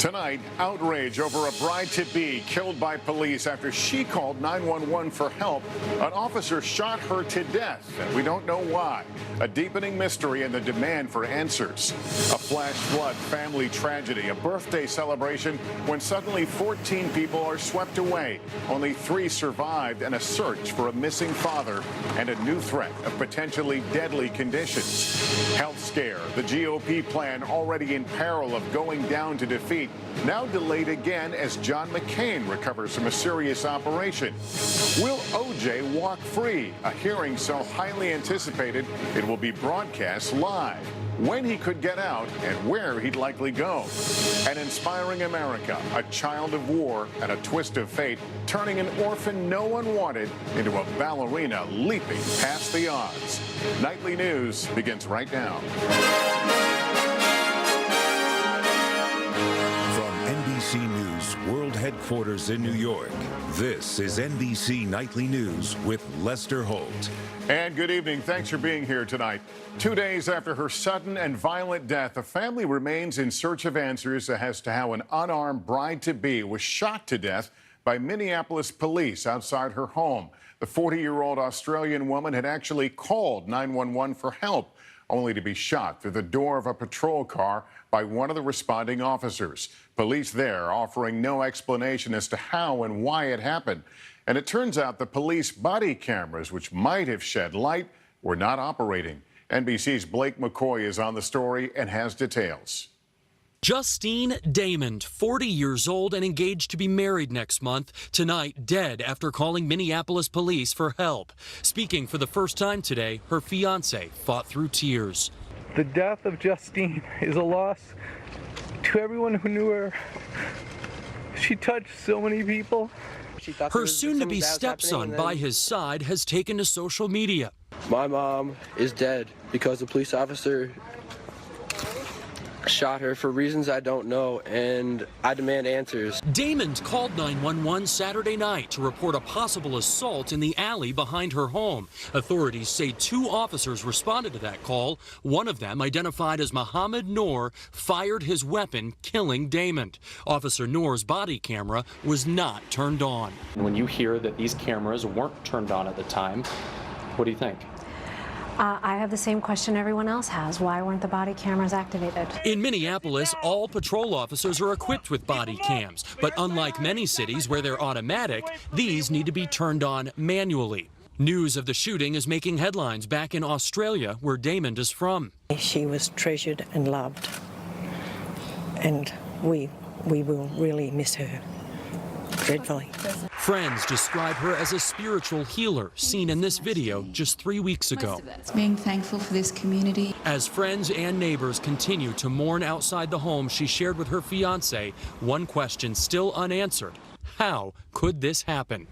Tonight, outrage over a bride-to-be killed by police after she called 911 for help. An officer shot her to death, and we don't know why. A deepening mystery and the demand for answers. A flash flood family tragedy, a birthday celebration when suddenly 14 people are swept away. Only 3 survived, and a search for a missing father and a new threat of potentially deadly conditions. Health scare, the GOP plan already in peril of going down to defeat, now delayed again as John McCain recovers from a serious operation. Will O.J. walk free? A hearing so highly anticipated it will be broadcast live. When he could get out and where he'd likely go. An inspiring America, a child of war and a twist of fate, turning an orphan no one wanted into a ballerina leaping past the odds. Nightly News begins right now. NBC News World Headquarters in New York. This is NBC Nightly News with Lester Holt. And good evening. Thanks for being here tonight. 2 days after her sudden and violent death, the family remains in search of answers as to how an unarmed bride-to-be was shot to death by Minneapolis police outside her home. The 40-year-old Australian woman had actually called 911 for help, only to be shot through the door of a patrol car by one of the responding officers. Police there offering no explanation as to how and why it happened. And it turns out the police body cameras, which might have shed light, were not operating. NBC's Blake McCoy is on the story and has details. Justine Damond, 40 years old and engaged to be married next month, tonight dead after calling Minneapolis police for help. Speaking for the first time today, her fiancé fought through tears. The death of Justine is a loss to everyone who knew her. She touched so many people. Her soon-to-be stepson by his side has taken to social media. My mom is dead because the police officer shot her for reasons I don't know, and I demand answers. Damond called 911 Saturday night to report a possible assault in the alley behind her home. Authorities say 2 officers responded to that call. One of them, identified as Mohammed Noor, fired his weapon, killing Damond. Officer Noor's body camera was not turned on. When you hear that these cameras weren't turned on at the time, what do you think? I have the same question everyone else has. Why weren't the body cameras activated? In Minneapolis, all patrol officers are equipped with body cams. But unlike many cities where they're automatic, these need to be turned on manually. News of the shooting is making headlines back in Australia, where Damond is from. She was treasured and loved, and we will really miss her dreadfully. Friends describe her as a spiritual healer, seen in this video just 3 weeks ago. Being thankful for this community. As friends and neighbors continue to mourn outside the home she shared with her fiancé, one question still unanswered: how could this happen?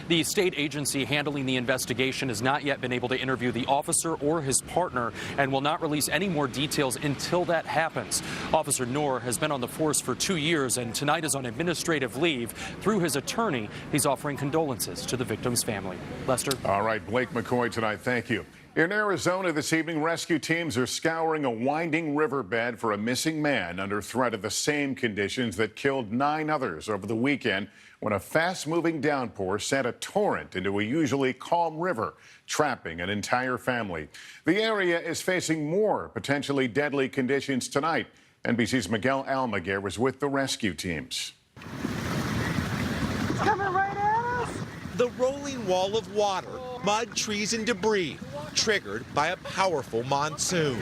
The state agency handling the investigation has not yet been able to interview the officer or his partner and will not release any more details until that happens. Officer Noor has been on the force for 2 years and tonight is on administrative leave. Through his attorney, he's offering condolences to the victim's family. Lester? All right, Blake McCoy tonight. Thank you. In Arizona this evening, rescue teams are scouring a winding riverbed for a missing man under threat of the same conditions that killed 9 others over the weekend when a fast-moving downpour sent a torrent into a usually calm river, trapping an entire family. The area is facing more potentially deadly conditions tonight. NBC's Miguel Almaguer was with the rescue teams. It's coming right at us! The rolling wall of water, mud, trees, and debris, triggered by a powerful monsoon.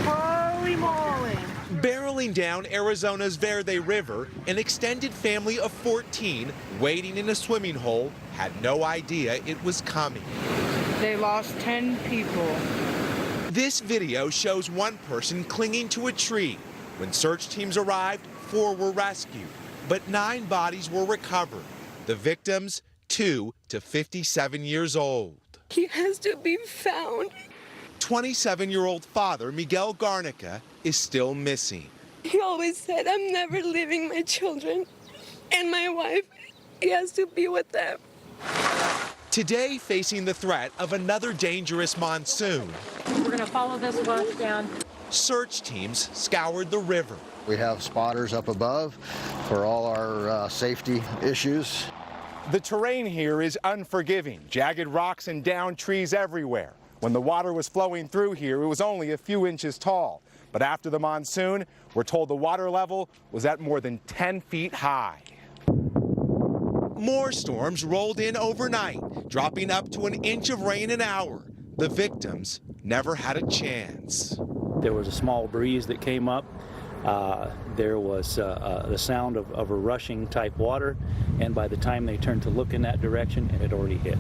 Holy moly! Barreling down Arizona's Verde River, an extended family of 14 waiting in a swimming hole had no idea it was coming. They lost 10 people. This video shows one person clinging to a tree. When search teams arrived, 4 were rescued, but 9 bodies were recovered. The victims, 2 to 57 years old. He has to be found. 27-year-old father Miguel Garnica is still missing. He always said, I'm never leaving my children and my wife. He has to be with them. Today, facing the threat of another dangerous monsoon. We're going to follow this wash down. Search teams scoured the river, We have spotters up above for all our safety issues. The terrain here is unforgiving. Jagged rocks and downed trees everywhere. When the water was flowing through here, it was only a few inches tall. But after the monsoon, we're told the water level was at more than 10 feet high. More storms rolled in overnight, dropping up to an inch of rain an hour. The victims never had a chance. There was a small breeze that came up. There was the sound of a rushing type water, and by the time they turned to look in that direction, it had already hit.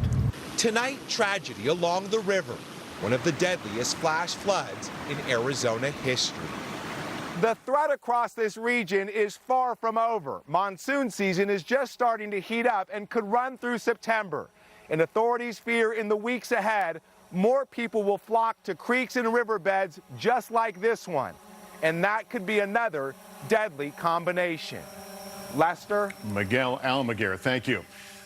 Tonight, tragedy along the river, one of the deadliest flash floods in Arizona history. The threat across this region is far from over. Monsoon season is just starting to heat up and could run through September. And authorities fear in the weeks ahead, more people will flock to creeks and riverbeds just like this one. And that could be another deadly combination. Lester? Miguel Almaguer, thank you.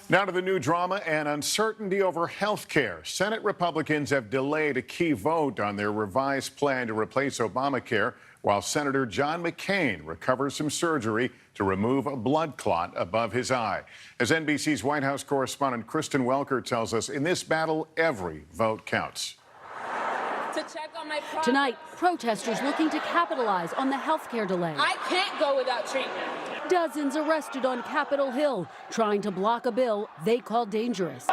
Now to the new drama and uncertainty over health care. Senate Republicans have delayed a key vote on their revised plan to replace Obamacare while Senator John McCain recovers from surgery to remove a blood clot above his eye. As NBC's White House correspondent Kristen Welker tells us, in this battle, every vote counts. To check on my progress. Tonight, protesters looking to capitalize on the health care delay. I can't go without treatment. Dozens arrested on Capitol Hill, trying to block a bill they call dangerous.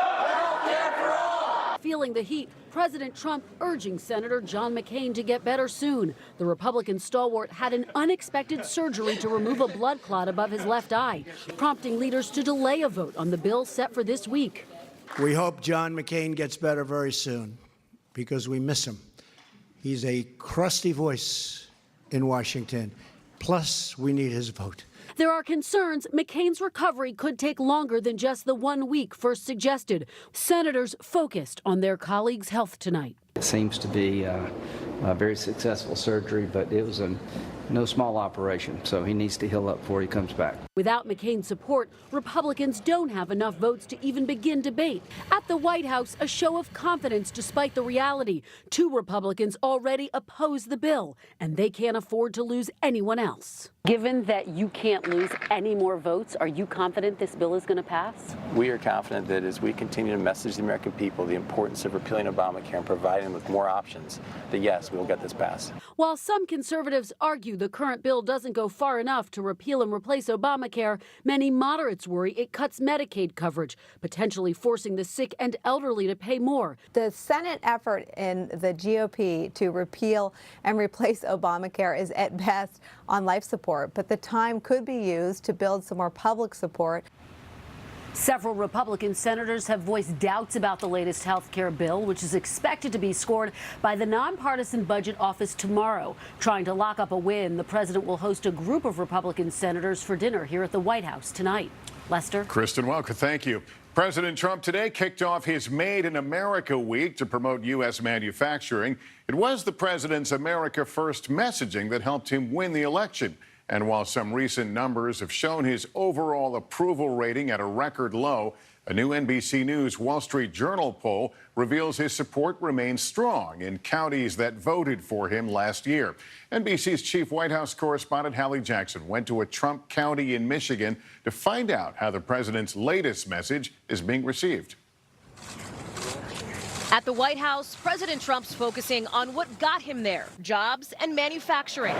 Feeling the heat, President Trump urging Senator John McCain to get better soon. The Republican stalwart had an unexpected surgery to remove a blood clot above his left eye, prompting leaders to delay a vote on the bill set for this week. We hope John McCain gets better very soon, because we miss him. He's a crusty voice in Washington. Plus, we need his vote. There are concerns McCain's recovery could take longer than just the 1 week first suggested. Senators focused on their colleagues' health tonight. It seems to be a very successful surgery, but it was no small operation, so he needs to heal up before he comes back. Without McCain's support, Republicans don't have enough votes to even begin debate. At the White House, a show of confidence despite the reality. 2 Republicans already oppose the bill, and they can't afford to lose anyone else. Given that you can't lose any more votes, are you confident this bill is going to pass? We are confident that as we continue to message the American people the importance of repealing Obamacare and providing them with more options, that yes, we will get this passed. While some conservatives argue the current bill doesn't go far enough to repeal and replace Obamacare, many moderates worry it cuts Medicaid coverage, potentially forcing the sick and elderly to pay more. The Senate effort in the GOP to repeal and replace Obamacare is at best on life support, but the time could be used to build some more public support. Several Republican senators have voiced doubts about the latest health care bill, which is expected to be scored by the nonpartisan budget office tomorrow. Trying to lock up a win, the president will host a group of Republican senators for dinner here at the White House tonight. Lester? Kristen Welker, thank you. President Trump today kicked off his Made in America week to promote U.S. manufacturing. It was the president's America First messaging that helped him win the election. And while some recent numbers have shown his overall approval rating at a record low, a new NBC News Wall Street Journal poll reveals his support remains strong in counties that voted for him last year. NBC's chief White House correspondent Hallie Jackson went to a Trump county in Michigan to find out how the president's latest message is being received. At the White House, President Trump's focusing on what got him there, jobs and manufacturing,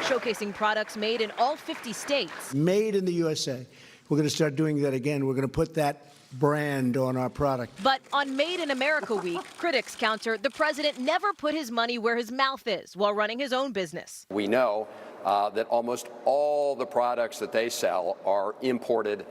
showcasing products made in all 50 states. Made in the USA. We're going to start doing that again. We're going to put that brand on our product. But on Made in America Week, critics counter the president never put his money where his mouth is while running his own business. We know that almost all the products that they sell are imported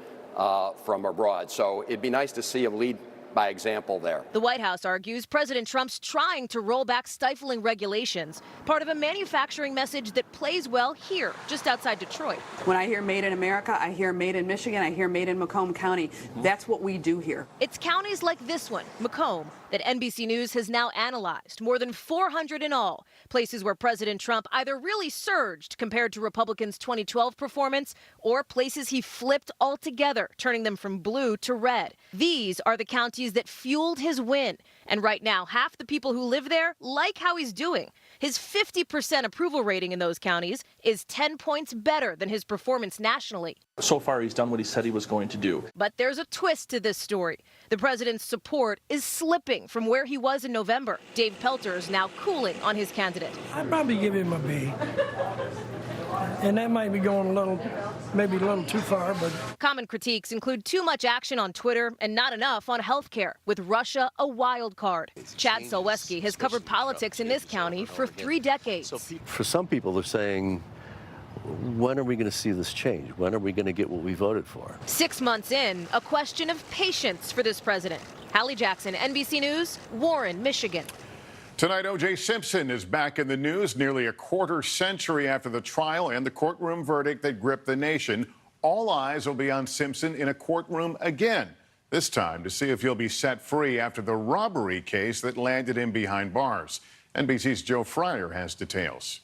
from abroad. So it'd be nice to see him lead by example there. The White House argues President Trump's trying to roll back stifling regulations, part of a manufacturing message that plays well here, just outside Detroit. When I hear Made in America, I hear Made in Michigan, I hear Made in Macomb County. That's what we do here. It's counties like this one, Macomb, that NBC News has now analyzed, more than 400 in all, places where President Trump either really surged compared to Republicans' 2012 performance, or places he flipped altogether, turning them from blue to red. These are the counties that fueled his win. And right now, half the people who live there like how he's doing. His 50% approval rating in those counties is 10 points better than his performance nationally. So far, he's done what he said he was going to do. But there's a twist to this story. The president's support is slipping from where he was in November. Dave Pelter is now cooling on his candidate. I'd probably give him a B. And that might be going maybe a little too far, but... Common critiques include too much action on Twitter and not enough on health care, with Russia a wild card. Chad Selweski has covered politics in this county for 3 decades. For some people, they're saying, when are we going to see this change? When are we going to get what we voted for? 6 months in, a question of patience for this president. Hallie Jackson, NBC News, Warren, Michigan. Tonight, O.J. Simpson is back in the news nearly a quarter century after the trial and the courtroom verdict that gripped the nation. All eyes will be on Simpson in a courtroom again, this time to see if he'll be set free after the robbery case that landed him behind bars. NBC's Joe Fryer has details.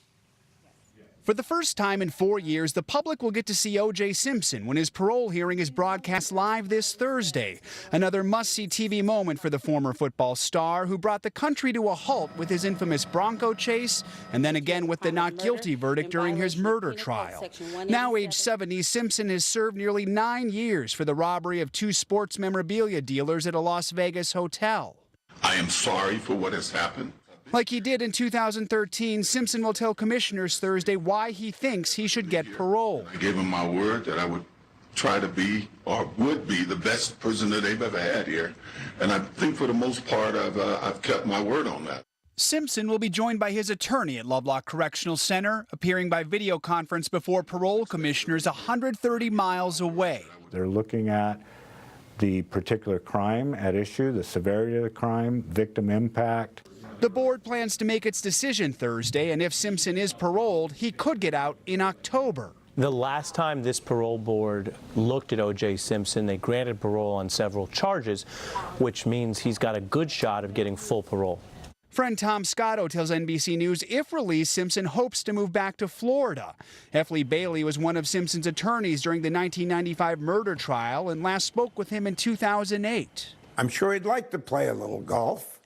For the first time in 4 years, the public will get to see O.J. Simpson when his parole hearing is broadcast live this Thursday. Another must-see TV moment for the former football star who brought the country to a halt with his infamous Bronco chase and then again with the not guilty verdict during his murder trial. Now age 70, Simpson has served nearly 9 years for the robbery of 2 sports memorabilia dealers at a Las Vegas hotel. I am sorry for what has happened. Like he did in 2013, Simpson will tell commissioners Thursday why he thinks he should get parole. I gave him my word that I would try to be, or would be, the best prisoner they've ever had here. And I think for the most part, I've kept my word on that. Simpson will be joined by his attorney at Lovelock Correctional Center, appearing by video conference before parole commissioners 130 miles away. They're looking at the particular crime at issue, the severity of the crime, victim impact. The board plans to make its decision Thursday, and if Simpson is paroled, he could get out in October. The last time this parole board looked at O.J. Simpson, they granted parole on several charges, which means he's got a good shot of getting full parole. Friend Tom Scotto tells NBC News if released, Simpson hopes to move back to Florida. F. Lee Bailey was one of Simpson's attorneys during the 1995 murder trial and last spoke with him in 2008. I'm sure he'd like to play a little golf.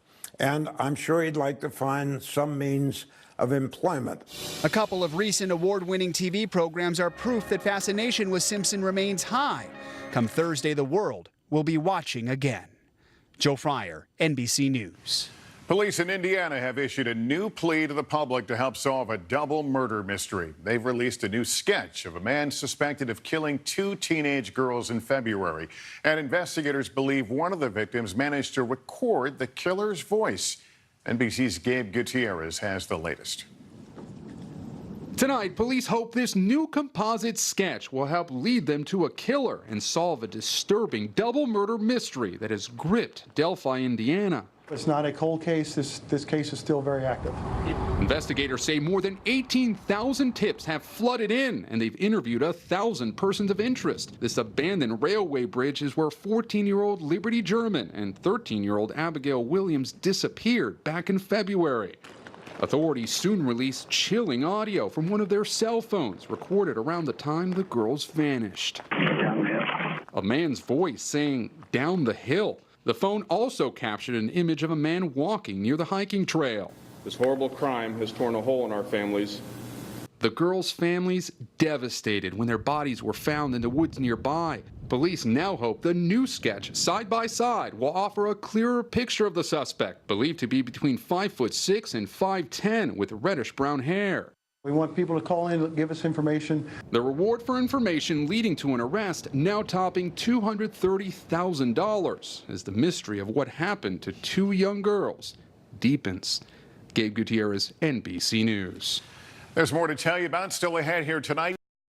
And I'm sure he'd like to find some means of employment. A couple of recent award-winning TV programs are proof that fascination with Simpson remains high. Come Thursday, the world will be watching again. Joe Fryer, NBC News. Police in Indiana have issued a new plea to the public to help solve a double murder mystery. They've released a new sketch of a man suspected of killing 2 teenage girls in February. And investigators believe one of the victims managed to record the killer's voice. NBC's Gabe Gutierrez has the latest. Tonight, police hope this new composite sketch will help lead them to a killer and solve a disturbing double murder mystery that has gripped Delphi, Indiana. It's not a cold case. This case is still very active. Investigators say more than 18,000 tips have flooded in, and they've interviewed 1,000 persons of interest. This abandoned railway bridge is where 14-year-old Liberty German and 13-year-old Abigail Williams disappeared back in February. Authorities soon released chilling audio from one of their cell phones recorded around the time the girls vanished. A man's voice saying, "Down the hill." The phone also captured an image of a man walking near the hiking trail. This horrible crime has torn a hole in our families. The girls' families devastated when their bodies were found in the woods nearby. Police now hope the new sketch, side by side, will offer a clearer picture of the suspect, believed to be between 5'6" and 5'10", with reddish-brown hair. We want people to call in, give us information. The reward for information leading to an arrest now topping $230,000 as the mystery of what happened to 2 young girls deepens. Gabe Gutierrez, NBC News. There's more to tell you about still ahead here tonight.